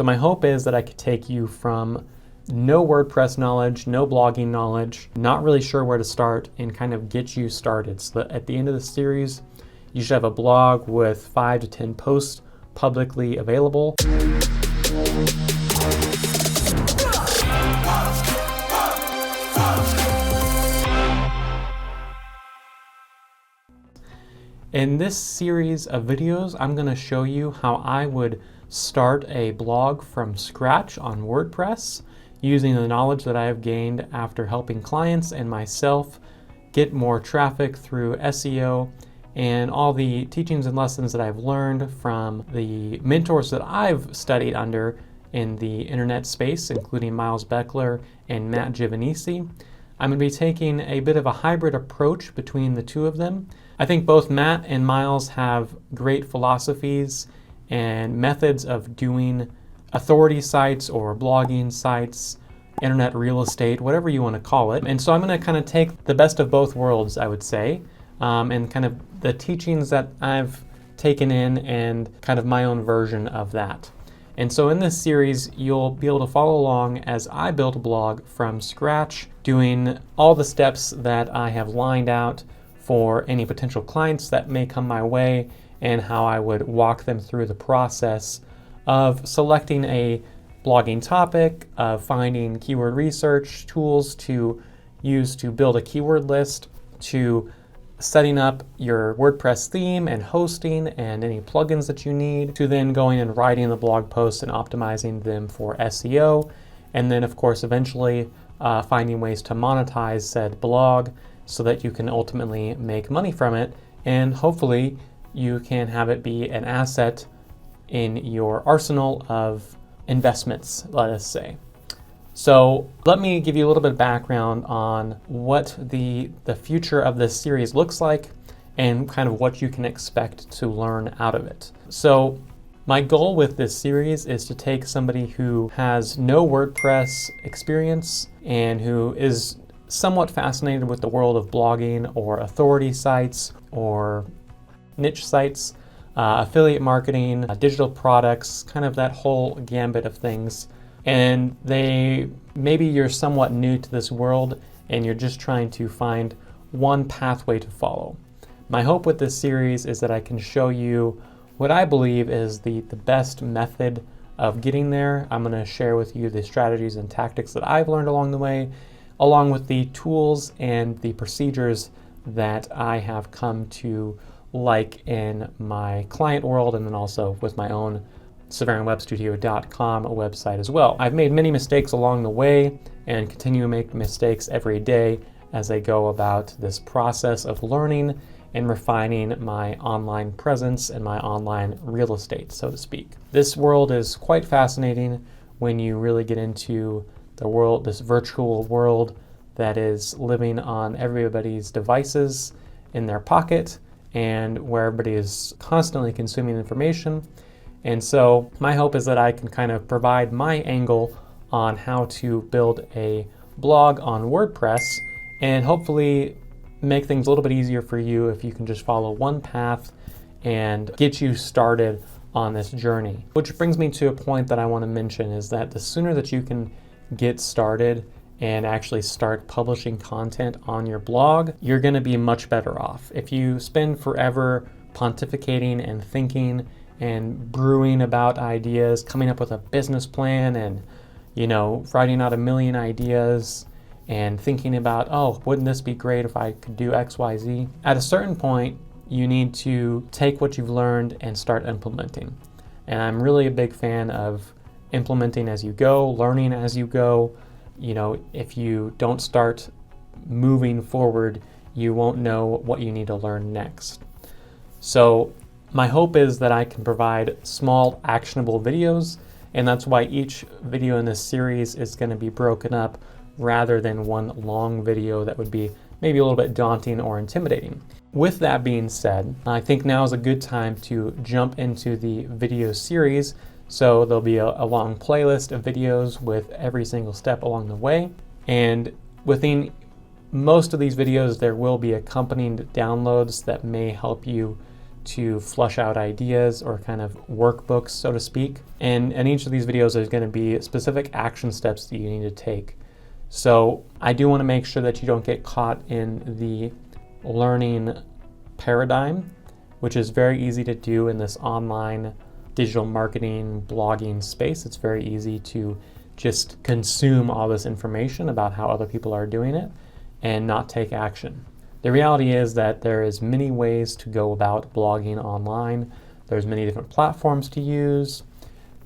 So my hope is that I could take you from no WordPress knowledge, no blogging knowledge, not really sure where to start, and kind of get you started so that at the end of the series, you should have a blog with 5 to 10 posts publicly available. In this series of videos, I'm going to show you how I would start a blog from scratch on WordPress using the knowledge that I have gained after helping clients and myself get more traffic through SEO and all the teachings and lessons that I've learned from the mentors that I've studied under in the internet space, including Miles Beckler and Matt Giovanisi. I'm going to be taking a bit of a hybrid approach between the two of them. I think both Matt and Miles have great philosophies and methods of doing authority sites or blogging sites, internet real estate, whatever you want to call it. And so I'm going to kind of take the best of both worlds, I would say, and kind of the teachings that I've taken in and kind of my own version of that. And so in this series, you'll be able to follow along as I build a blog from scratch, doing all the steps that I have lined out for any potential clients that may come my way, and how I would walk them through the process of selecting a blogging topic, of finding keyword research tools to use to build a keyword list, to setting up your WordPress theme and hosting and any plugins that you need, to then going and writing the blog posts and optimizing them for SEO, and then of course eventually finding ways to monetize said blog so that you can ultimately make money from it, and hopefully you can have it be an asset in your arsenal of investments, let us say. So let me give you a little bit of background on what the future of this series looks like and kind of what you can expect to learn out of it. So my goal with this series is to take somebody who has no WordPress experience and who is somewhat fascinated with the world of blogging or authority sites or niche sites, affiliate marketing, digital products, kind of that whole gambit of things. And maybe you're somewhat new to this world and you're just trying to find one pathway to follow. My hope with this series is that I can show you what I believe is the best method of getting there. I'm going to share with you the strategies and tactics that I've learned along the way, along with the tools and the procedures that I have come to like in my client world, and then also with my own SvarenWebStudio.com website as well. I've made many mistakes along the way and continue to make mistakes every day as I go about this process of learning and refining my online presence and my online real estate, so to speak. This world is quite fascinating when you really get into the world, this virtual world that is living on everybody's devices in their pocket and where everybody is constantly consuming information. And so my hope is that I can kind of provide my angle on how to build a blog on WordPress and hopefully make things a little bit easier for you if you can just follow one path and get you started on this journey. Which brings me to a point that I want to mention is that the sooner that you can get started and actually start publishing content on your blog, you're going to be much better off. If you spend forever pontificating and thinking and brewing about ideas, coming up with a business plan and, writing out a million ideas and thinking about, oh, wouldn't this be great if I could do X, Y, Z? At a certain point, you need to take what you've learned and start implementing. And I'm really a big fan of implementing as you go, learning as you go. If you don't start moving forward, you won't know what you need to learn next. So my hope is that I can provide small actionable videos, and that's why each video in this series is going to be broken up rather than one long video that would be maybe a little bit daunting or intimidating. With that being said, I think now is a good time to jump into the video series. So there'll be a long playlist of videos with every single step along the way. And within most of these videos, there will be accompanying downloads that may help you to flush out ideas or kind of workbooks, so to speak. And in each of these videos, there's going to be specific action steps that you need to take. So I do want to make sure that you don't get caught in the learning paradigm, which is very easy to do in this online digital marketing, blogging space. It's very easy to just consume all this information about how other people are doing it and not take action. The reality is that there is many ways to go about blogging online. There's many different platforms to use.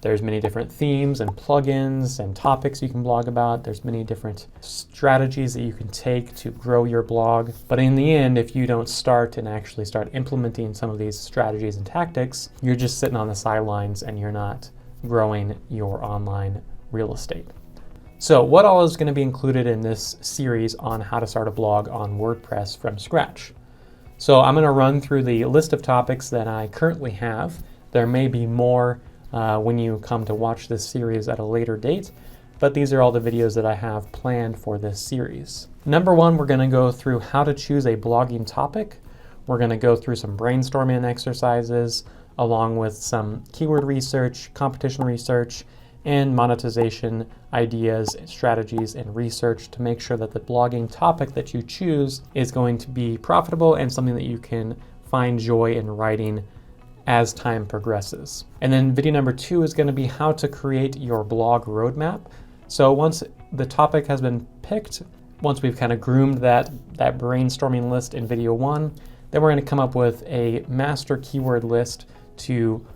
There's many different themes and plugins and topics you can blog about. There's many different strategies that you can take to grow your blog. But in the end, if you don't start and actually start implementing some of these strategies and tactics, you're just sitting on the sidelines and you're not growing your online real estate. So what all is going to be included in this series on how to start a blog on WordPress from scratch? So I'm going to run through the list of topics that I currently have. There may be more when you come to watch this series at a later date, but these are all the videos that I have planned for this series. Number one, we're going to go through how to choose a blogging topic. We're going to go through some brainstorming exercises along with some keyword research, competition research, and monetization ideas, strategies, and research to make sure that the blogging topic that you choose is going to be profitable and something that you can find joy in writing as time progresses. And then video number two is going to be how to create your blog roadmap. So once the topic has been picked, once we've kind of groomed that brainstorming list in video one, then we're going to come up with a master keyword list to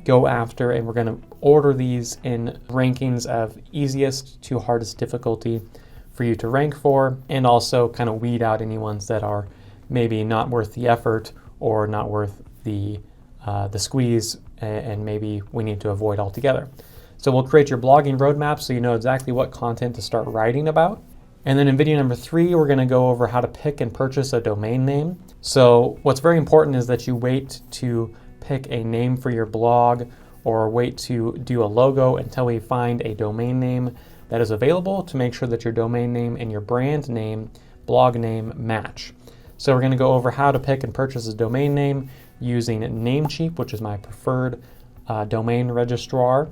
go after, and we're going to order these in rankings of easiest to hardest difficulty for you to rank for, and also kind of weed out any ones that are maybe not worth the effort or not worth the squeeze, and maybe we need to avoid altogether. So we'll create your blogging roadmap so you know exactly what content to start writing about. And then in video number three, we're going to go over how to pick and purchase a domain name. So what's very important is that you wait to pick a name for your blog or wait to do a logo until we find a domain name that is available to make sure that your domain name and your brand name, blog name match. So we're going to go over how to pick and purchase a domain name using Namecheap, which is my preferred domain registrar,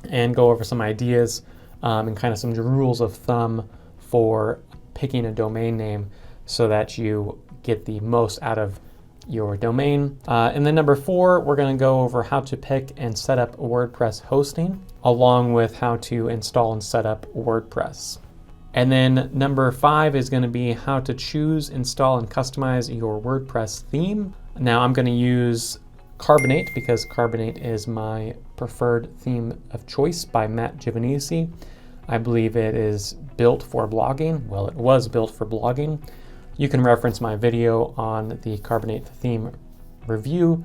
and go over some ideas and kind of some rules of thumb for picking a domain name so that you get the most out of your domain. And then number four, we're going to go over how to pick and set up WordPress hosting, along with how to install and set up WordPress. And then number five is going to be how to choose, install, and customize your WordPress theme. Now I'm going to use Carbonate because Carbonate is my preferred theme of choice by Matt Giovanisi. I believe it is built for blogging. Well, it was built for blogging. You can reference my video on the Carbonate theme review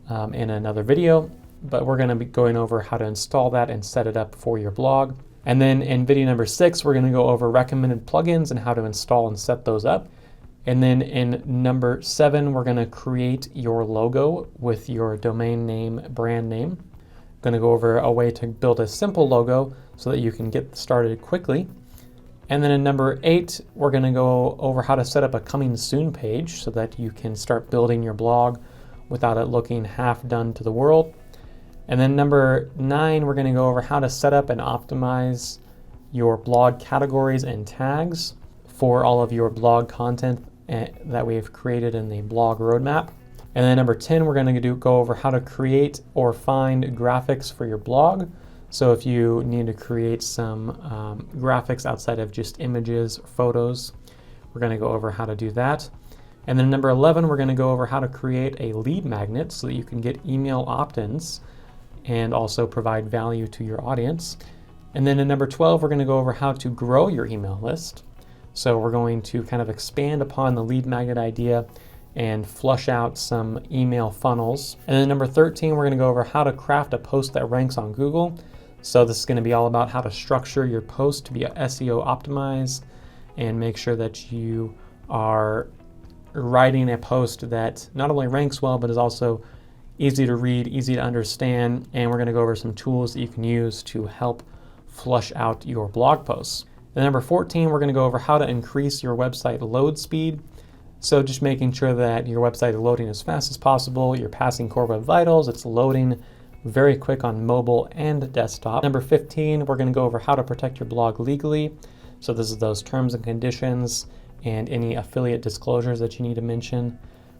in another video, but we're going to be going over how to install that and set it up for your blog. And then in video number 6, we're going to go over recommended plugins and how to install and set those up. And then in number 7, we're going to create your logo with your domain name, brand name. I'm going to go over a way to build a simple logo so that you can get started quickly. And then in number 8, we're going to go over how to set up a coming soon page so that you can start building your blog without it looking half done to the world. And then number 9, we're going to go over how to set up and optimize your blog categories and tags for all of your blog content that we've created in the blog roadmap. And then number 10, we're going to go over how to create or find graphics for your blog. So if you need to create some graphics outside of just images or photos, we're going to go over how to do that. And then number 11, we're going to go over how to create a lead magnet so that you can get email opt-ins and also provide value to your audience. And then in number 12, we're going to go over how to grow your email list. So we're going to kind of expand upon the lead magnet idea and flush out some email funnels. And then number 13, we're going to go over how to craft a post that ranks on Google. So this is going to be all about how to structure your post to be SEO optimized and make sure that you are writing a post that not only ranks well, but is also easy to read, easy to understand. And we're going to go over some tools that you can use to help flush out your blog posts. And number 14, we're going to go over how to increase your website load speed. So just making sure that your website is loading as fast as possible, you're passing Core Web Vitals, it's loading very quick on mobile and desktop. Number 15, we're going to go over how to protect your blog legally. So this is those terms and conditions and any affiliate disclosures that you need to mention.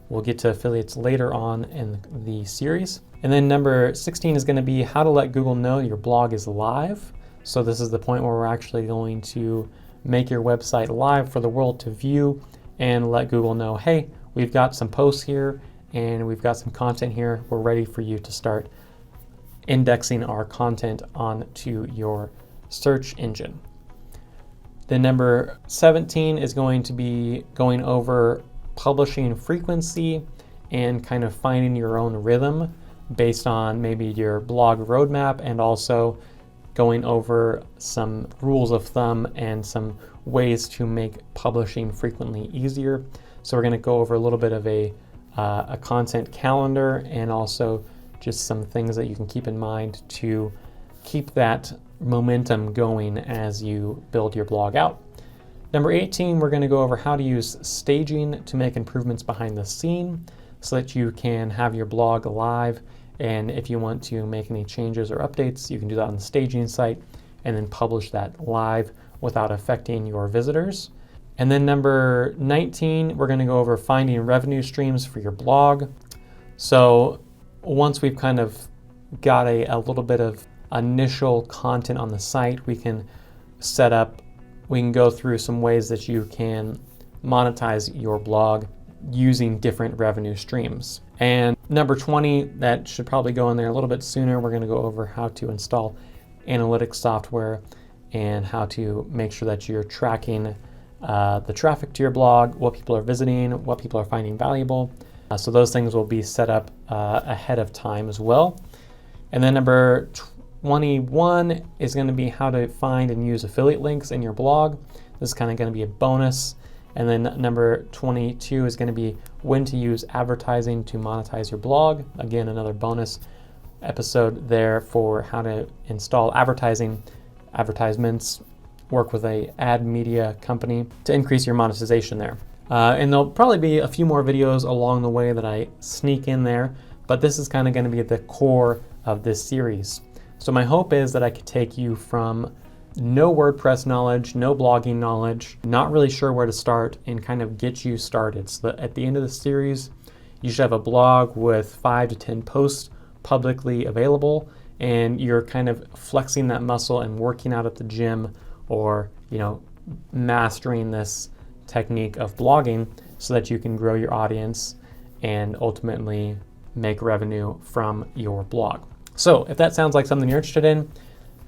We'll get to affiliates later on in the series. And then number 16 is going to be how to let Google know your blog is live. So this is the point where we're actually going to make your website live for the world to view and let Google know, hey, we've got some posts here and we've got some content here. We're ready for you to start indexing our content onto your search engine. Then number 17 is going to be going over publishing frequency and kind of finding your own rhythm based on maybe your blog roadmap, and also going over some rules of thumb and some ways to make publishing frequently easier. So we're going to go over a little bit of a content calendar and also just some things that you can keep in mind to keep that momentum going as you build your blog out. Number 18, we're going to go over how to use staging to make improvements behind the scene so that you can have your blog live, and if you want to make any changes or updates, you can do that on the staging site and then publish that live without affecting your visitors. And then number 19, we're going to go over finding revenue streams for your blog. So once we've kind of got a little bit of initial content on the site, we can go through some ways that you can monetize your blog using different revenue streams. And number 20, that should probably go in there a little bit sooner. We're going to go over how to install analytic software and how to make sure that you're tracking the traffic to your blog, what people are visiting, what people are finding valuable. So those things will be set up ahead of time as well. And then number 21 is going to be how to find and use affiliate links in your blog. This is kind of going to be a bonus. And then number 22 is going to be when to use advertising to monetize your blog. Again, another bonus episode there for how to install advertisements, work with a ad media company to increase your monetization there. And there'll probably be a few more videos along the way that I sneak in there, but this is kind of going to be at the core of this series. So my hope is that I could take you from no WordPress knowledge, no blogging knowledge, not really sure where to start, and kind of get you started so that at the end of the series, you should have a blog with 5 to 10 posts publicly available, and you're kind of flexing that muscle and working out at the gym, or mastering this technique of blogging so that you can grow your audience and ultimately make revenue from your blog. So if that sounds like something you're interested in,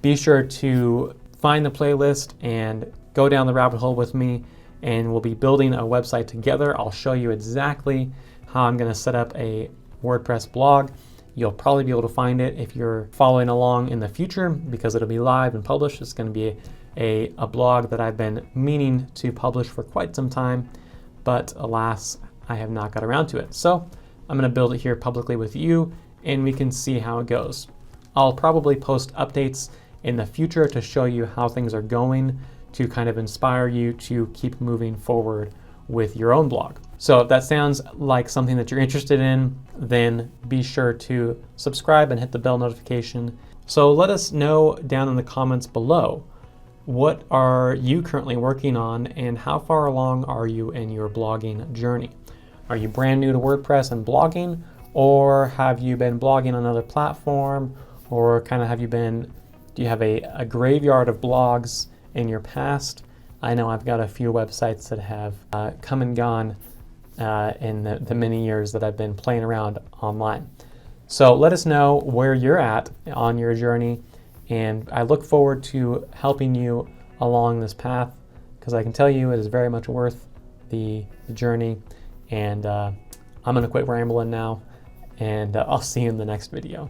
be sure to find the playlist and go down the rabbit hole with me, and we'll be building a website together. I'll show you exactly how I'm going to set up a WordPress blog. You'll probably be able to find it if you're following along in the future, because it'll be live and published. It's going to be a blog that I've been meaning to publish for quite some time, but alas, I have not got around to it. So I'm going to build it here publicly with you, and we can see how it goes. I'll probably post updates in the future to show you how things are going, to kind of inspire you to keep moving forward with your own blog. So if that sounds like something that you're interested in, then be sure to subscribe and hit the bell notification. So let us know down in the comments below, what are you currently working on, and how far along are you in your blogging journey? Are you brand new to WordPress and blogging, or have you been blogging on another platform, or kind of do you have a graveyard of blogs in your past? I know I've got a few websites that have come and gone in the many years that I've been playing around online. So let us know where you're at on your journey, and I look forward to helping you along this path, because I can tell you it is very much worth the journey. And I'm going to quit rambling now, and I'll see you in the next video.